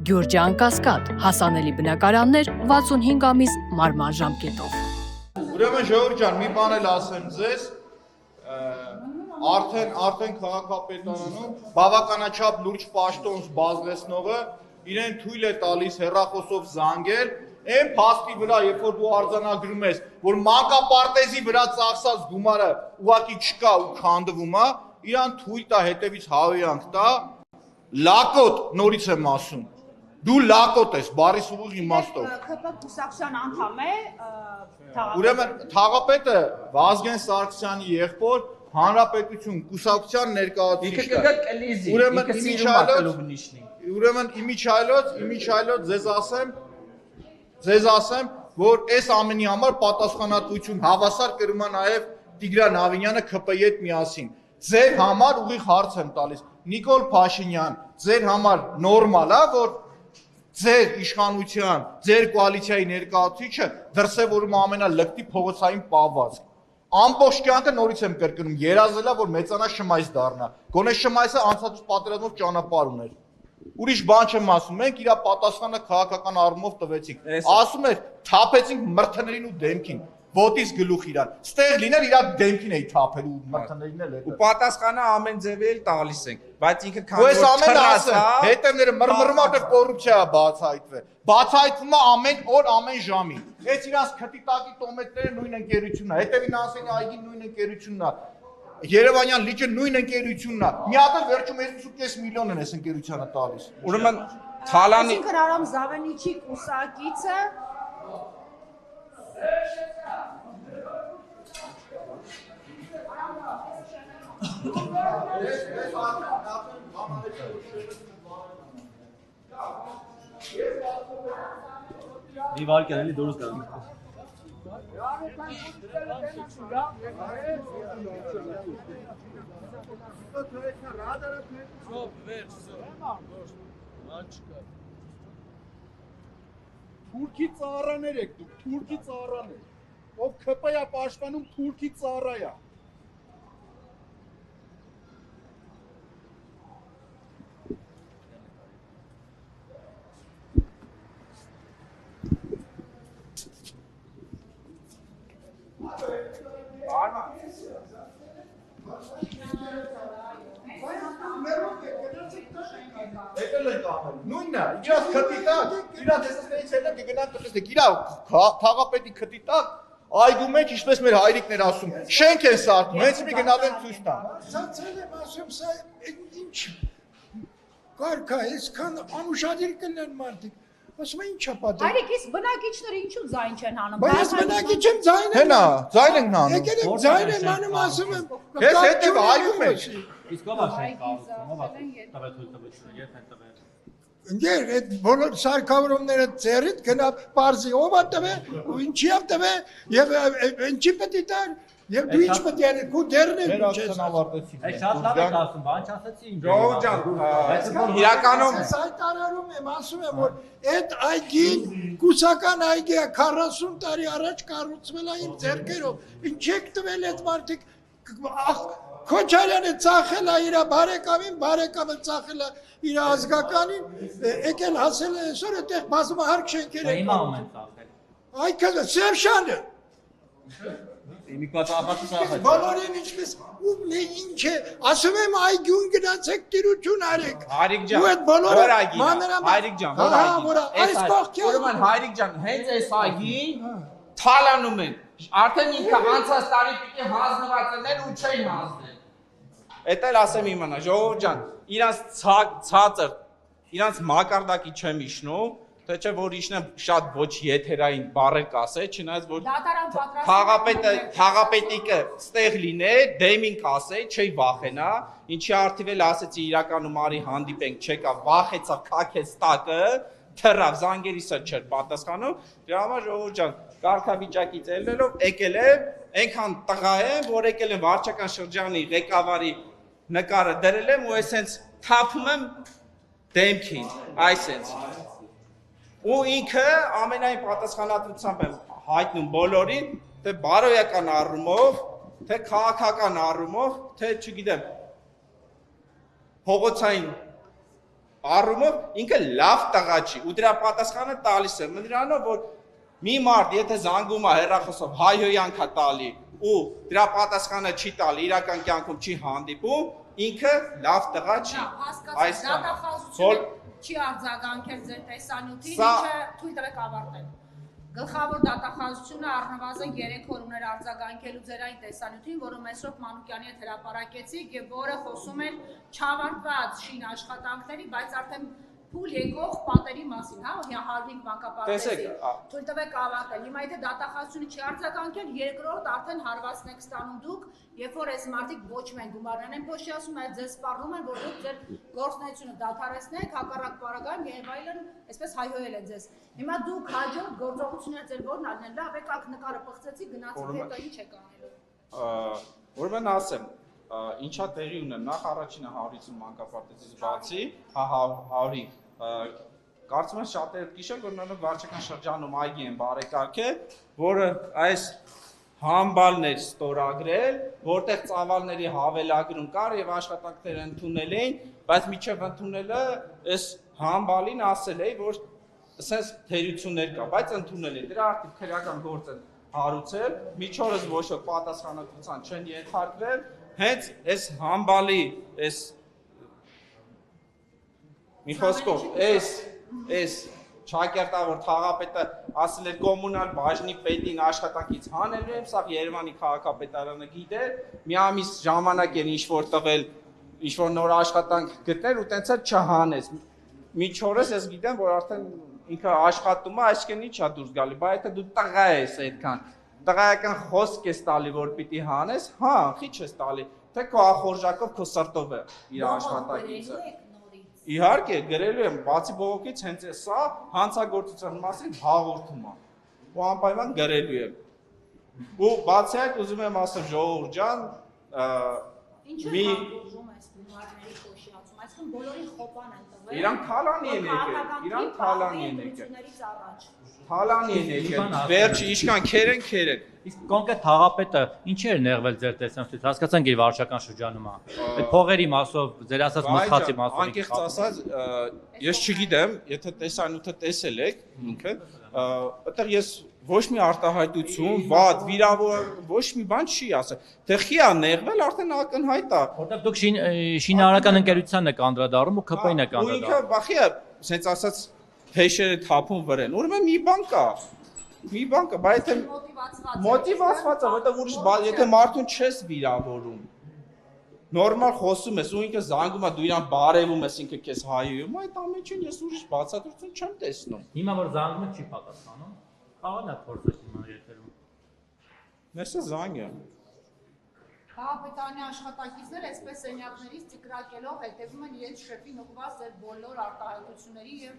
Գյուրջան Կասկադ, հասանելի բնակարաններ 65 ամիս մարման ժամկետով։ Ուրեմն ժողովուրդ ջան, մի բան էլ ասեմ ձեզ, արդեն քաղաքապետարանում բավականաչափ լուրջ պաշտոն զբաղեցնողը իրեն թույլ է տալիս հեռախոսով զանգել, այն փաստի վրա, երբ որ դու արձանագրում ես, որ մանկապարտեզի վրա ծախսած գումարը ուղղակի չկա ու քանդվում է, իրան թույլ տա հետևից հավերանք տա, լակոտ, նորից եմ ասում, դու լակոտ ես, բարիս ուղիղ իմաստով։ ՔՊ կուսակցության անդամ է, Ուրեմն թաղապետը Վազգեն Սարգսյանի եղբոր հանրապետություն կուսակցության ներկայացուցիչն է։ Ուրեմն իմիջայլոց ձեզ ասեմ, որ այս ամենի համար պատասխանատվություն հավասար կրում է նաև Տիգրան Ավինյանը ՔՊ-ի հետ միասին։ Ձեր համար ուղիղ հարց եմ տալիս, Նիկոլ Փաշինյան, ձեր համար նորմալ է, որ ձեր իշխանության, ձեր կոալիցիայի ներկայացուցիչը դրսևորում ամենալկտի փողոցային պահվածք։ Ամբողջ կյանքը նորից եմ կրկնում, երազելա, որ մեծանա Շմայս դառնա։ Գոնե Շմայսը անցած պատերազմով ճանապարհ ուներ։ Ուրիշ բան չեմ ասում, մենք իր պատասխանը քաղաքական առումով տվեցինք։ Ասում էր, թափեցինք մրթներին ու դեմքին, ոտից գլուխ իրան։ Ստեղ լիներ իր դեմքին էի թափել ու մրթներին էլ հետո։ Ու պատասխանը ամեն ձևի էլ տալիս ենք, բայց ինքը քան որ չրասա, հետևները մռմռում է, որ կոռուպցիա է բացահայտվել։ Բացահայտվում է ամեն օր, ամեն ժամի։ Այս իրանց քտիտակի տոմետները նույն ընկերությունն է, հետևին ասեն այգին նույն ընկերությունն է։ Երևանյան լիճը նույն ընկերությունն է։ Մի հատ էլ վերջում 2.5 միլիոն են այս ընկերությանը տալիս։ Ուրեմն Թալանի Արամ Զավենիչի կուսակիցը Bir varken hani doğru kaldı. Թուրքի ծառաներ եք դուք, թուրքի ծառաներ, ով ՔՊ-յա պաշտպանում թուրքի ծառայա։ Եկել ենք անել, նույնն է, իրաց քտիտակ, իրաց տեսնեցից հետո կգնանք տեսնենք, իրա թաղապետի քտիտակ, այգու մեջ, ինչպես մեր հայրիկներ ասում, շենք են սարքում, հենց մի գնալ են ցույց տան։ Ցածել եմ ասում, սա ինչ կարգա, այսքան անուշադիր կլինեն մարդիկ։ Ասում են ինչա պատել։ Հայրիկ, իսկ բնակիչները ինչու ձայն չեն հանում։ Բայց բնակիչ եմ ձայն եմ։ Հենա, ձայն ենք հանում։ Եկել եմ ձայն եմ հանում, ասում եմ։ Ես հետև այգու մեջ։ Իսկ ով աշեն կառուցում, ով տվել թույլտվությունը, երբ են տվել։ Ընկեր, այդ բոլոր սարքավորումները ծերիդ գնա պարզի ով է տվել ու ինչի է տվել եւ ինչի պետք է տար եւ դու ինչ պետք է քո դերն է Վերացան ավարտեցին։ Այս շատ լավ եք ասում, բան չասեցի ինչ։ Ժողովուրդ ջան, իրականում Սայտարարում եմ, ասում եմ, որ այդ այգին կուսական այգի է 40 տարի առաջ կառուցվել է իմ ձեռքերով։ Ինչ եք տվել այդ մարդիկ Քոչարյանը ծախել է իր բարեկամին, բարեկամը ծախել է իր ազգականին, եկել հասել է այսօր այդտեղ բազմահարկ շենքեր են։ Հիմա ում են ծախել։ Այքանը Սերժանը։ Իմիկա ծախածը ծախել։ Բոլորին ինչպես ում է ինչ է, ասում եմ այգուն գնացեք տիրություն արեք։ Հայրիկ ջան, Ու այդ բոլորը որ այգին, մանրամասն- Հայրիկ ջան, որ Հա, այգին։ որ այս կողքի- Ուրեմն Հայրիկ ջան, հենց այս այգին թալանում են։ Արդեն ինքը անցած տարի պիտի հանձնված լիներ ու չէին հանձնել։ Էդ էլ ասեմ իմանա, ժողովուրդ ջան, իրանց ցածր, իրանց մակարդակի չեմ իշնում, թե չէ որ իշնեմ շատ ոչ եթերային բառեր կասե, չնայած որ թաղապետիկը ստեղ լինե, դեմին կասե, չի վախենա, ինչի արդիվ էլ ասեցի իրականում արի հանդիպենք, չեկա, վախեցավ, քաքեց տակը, թռավ, զանգերիսը չէր պատասխանում, դրա համար ժողովուրդ ջան, կարգավիճակից ելնելով եկել եմ, այնքան տղա եմ, որ եկել եմ վարչական շրջանի ղեկավարի նկարը դրել եմ ու այսենց թափում եմ դեմքին, այսենց։ Ու ինքը ամենայն պատասխանատվությամբ եմ հայտնում բոլորին, թե բարոյական առումով, թե քաղաքական առումով, թե չգիտեմ, փողոցային առումով ինքը լավ տղա չի ու դրա պատասխանը տալիս է նրանով որ մի մարդ եթե զանգում է հեռախոսով հայհոյանք է տալի ու դրա պատասխանը չի տալի իրական կյանքում չի հանդիպում ինքը լավ տղա չի Այս դատախազությունը չի արձագանքել ձեր տեսանյութին, ինչը թույլ տվեք ավարտել։ Գլխավոր դատախազությունը առնվազն 3 օր ուներ արձագանքելու ձեր այն տեսանյութին, որը Մեսրոպ Մանուկյանի հետ հրապարակեցիք եւ որը խոսում էր չավարտված շին աշխատանքների, բայց արդեն փուլ եկող պատերի մասին, հա, 105 մանկապարտեզի։ Թույլ տվեք ավարտել։ Հիմա եթե դատախազությունը չի արձագանքել, երկրորդ արդեն հարվածն եք ստանում դուք, երբ որ այս մարդիկ ոչ միայն գումարներ են փոշի ասում, այլ ձեզ սպառնում են, որ դուք ձեր գործունեությունը դադարեցնեք, հակառակ պարագայում եւ այլն, այսպես հայհոյել են ձեզ։ Հիմա դուք հաջորդ գործողությունները ձեր որն ալնեն, լավ եք ակ նկարը պղծեցի, գնացիք հետո ինչ եք անելու։ Ուրեմն ասեմ, ինչա տեղի ունեմ, նախ առաջինը 150 մանկապարտեզից բացի, 100-ի կարծում եմ շատերը գիշեր, որ նրանք վարչական շրջանում այգի են բարեկարգել, որը այս համբալներ ստորագրել, որտեղ ծավալների հավելագրում կար եւ աշխատանքներ ընդունել էին, բայց միջև ընդունելը այս համբալին ասել է, որ ասես թերություններ կա, բայց ընդունել են։ Դրա արդյունք քրեական գործ են հարուցել, միջորս ոչ ոք պատասխանատվության չեն ենթարկվել, հենց այս համբալի այս մի խոսքով այս Չակերտավոր թաղապետը ասել էր կոմունալ բաժնի պետին աշխատանքից հանելու եմ, սա Երևանի քաղաքապետարանը գիտեր, մի ամիս ժամանակ էր ինչ-որ տվել, ինչ-որ նոր աշխատանք գտներ ու տենց էլ չհանեց։ Միջորս ես գիտեմ, որ արդեն ինքը աշխատում է, այսինքն ի՞նչ է դուրս գալի, բայց եթե դու տղա ես այդքան, տղայական խոսք ես տալի, որ պիտի հանես, հա, խիչ ես տալի, թե քո ախորժակով քո սրտով է իր աշխատակիցը։ Իհարկե, գրելու եմ, բացի բողոքից հենց է սա հանցագործության մասին հաղորդում է, ու անպայման գրելու եմ։ Ու բացի այդ ուզում եմ ասել ժողովուրդ ջան, մի բոլորին խոպան են տվել։ Իրանք թալանի են եկել, թալանի են եկել, վերջի իշքան քերեն։ Իսկ կոնկրետ թաղապետը ինչի էր նեղվել ձեր տեսանյութից, հասկացանք իր վարչական շրջանում է։ Այդ փողերի մասով, ձեր ասած մսխացի մասով։ Անկեղծ ասած, ես չգիտեմ, եթե տեսանյութը տեսել եք ինքը, այդտեղ ես ոչ մի արտահայտություն, վատ, վիրավոր, ոչ մի բան չի ասել։ Թե խի է նեղվել, արդեն ակնհայտ է։ Որտեղ դուք շինարարական ընկերությանն եք անդրադառնում ու ԿՊ-ին եք անդրադառնում։ Ու ինքը բախի է, ասենց ասած, հեշերը թափում վրեն։ Ուրեմն մի բան կա։ Մի բան կա, բայց մոտիվացված է, որտեղ ուրիշ եթե մարդուն չես վիրավորում։ Նորմալ խոսում ես ու ինքը զանգում է, դու իրան բարևում ես, ինքը քեզ հայում, այդ ամենին ես ուրիշ բացատրություն չեմ տեսնում։ Հիմա որ զանգումը չի պատասխանում, խաղան է փորձել հիմա եթերում։ Ներսը զանգը։ Քաղաքապետարանի աշխատակիցները այսպես սենյակներից ծիկրակելով հետևում են իրենց շեֆին ուղղված ձեր բոլոր արտահայտությունների եւ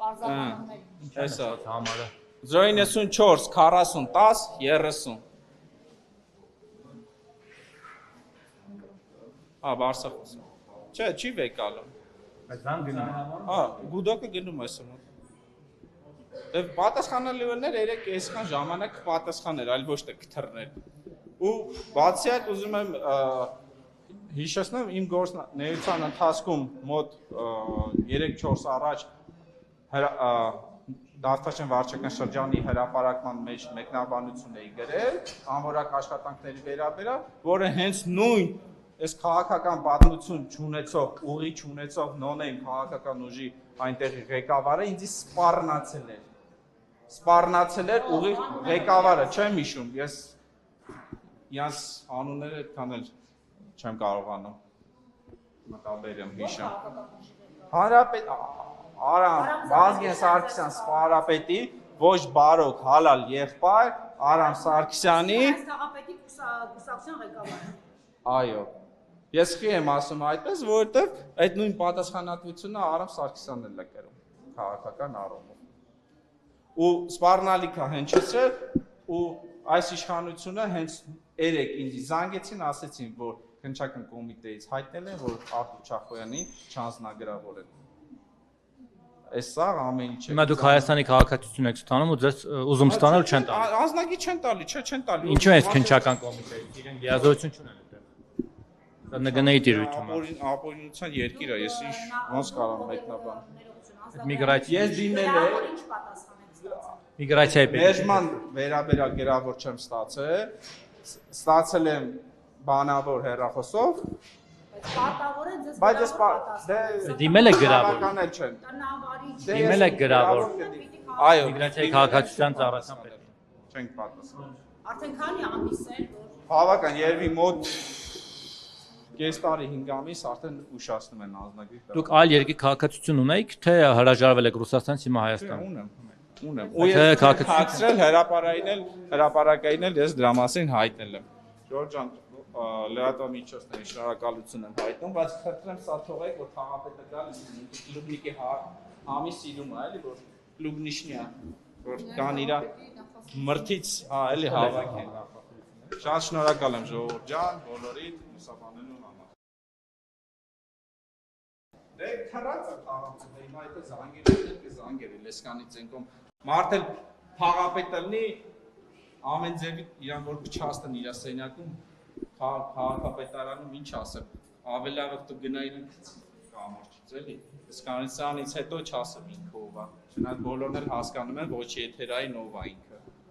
պարզաբանումների։ Այսա համարը 094 40 10 30 Բարսախոս։ Չէ, չի վեկալում։ Բայց զանգ գնում։ Հա, գուդոկը գնում այսօր։ Եվ պատասխանելիվներ 3-5 ժամանակ պատասխաներ, այլ ոչ թե կթռներ։ Ու բացի այդ ուզում եմ հիշեցնեմ իմ գործունեության ընթացքում մոտ 3-4 առաջ Դավթաշեն վարչական շրջանի հրապարակման մեջ մեկնաբանություն էի գրել, անորակ աշխատանքների վերաբերյալ, որը հենց նույն այս քաղաքական պատմություն չունեցող, ուղի չունեցող նոնեյմ քաղաքական ուժի այնտեղի ղեկավարը ինձ սպառնացել էր ուղի ղեկավարը, չեմ հիշում, ես իրանց անունները այդքան էլ չեմ կարողանում մտաբերեմ հիշեմ։ Հանրապետ Արամ Վազգեն Սարգսյան սպարապետի ոչ բարոք հալալ եղբայր Արամ Սարգսյանի Թաղապետի կուսակցության ղեկավարը։ Այո։ Ես խի եմ ասում այդպես, որովհետև այդ նույն պատասխանատվությունը Արամ Սարգսյանն էլ է կրում քաղաքական առումով։ Ու սպառնալիքա հնչեցրել ու այս իշխանությունը հենց երեք ինձ զանգեցին, ասեցին, որ քննչական կոմիտեից հայտնել են, որ Արտուր Չախոյանին չանձնագրավորել։ Այս սա ամեն ինչ է։ Հիմա դուք Հայաստանի քաղաքացիություն եք ստանում ու ձեզ ուզում ստանալ չեն տալի։ Անձնագիր չեն տալի, չեն տալի։ Ինչու է քննչական կոմիտեից իրենք լիազորություն չունեն այդտեղ։ Նգնեի դիրույթում։ ապօրինության երկիր է, ես ինչ ոնց կարամ մեկնաբան։ Միգրացիա։ Ես դիմել եմ Ինչ պատասխան եք ստացել։ Միգրացիայի Մեջման վերաբերյալ գրավոր չեմ ստացել եմ բանավոր հեռախոսով, Պարտավոր է ձեզ բայց ես դիմել եք գրավոր։ բավականել չեմ։ տնավարիչ Դիմել եք գրավոր։ Այո, Միգրացիայի քաղաքացիության ծառայության պետ։ չենք պատասխան։ արդեն քանի ամիս է որ Բավական երևի մոտ կես տարի 5 ամիս արդեն ուշացնում են անձնագրի։ Դուք այլ երկրի քաղաքացիություն ունեիք, թե հրաժարվել եք Ռուսաստանից հիմա Հայաստան։ Ունեմ։ Ու ես քաղաքացիացրել հրապարակային էլ ես դրա մասին հայտնել եմ։ Ժորժ ջան, լրատվամիջոցների շնորհակալություն եմ հայտնում, բայց խնդրեմ սա թողեք, որ քաղաքապետը գալիս Լուբնիկի համի սիրում է, էլի որ Լուբնիշնիա, որ կան իր մրթից, էլի հավաքեն։ Շատ շնորհակալ եմ ժողովուրդ ջան, բոլորիդ լուսաբանելու համար։ Դե քարած է քաղաքը, հիմա այդ զանգերի լեսկանի ցենկոմ մարդը փաղապետը լինի ամեն ձևի իրան որ փչացնեն իր սենյակում քաղաքապետարանում ինչ ասեմ ավելի լավ է դու գնային կամորճից էլի լեսկանից հետո չասեմ ինքը ով է չնայած բոլորն էլ հասկանում են ոչ եթերային ով է ինքը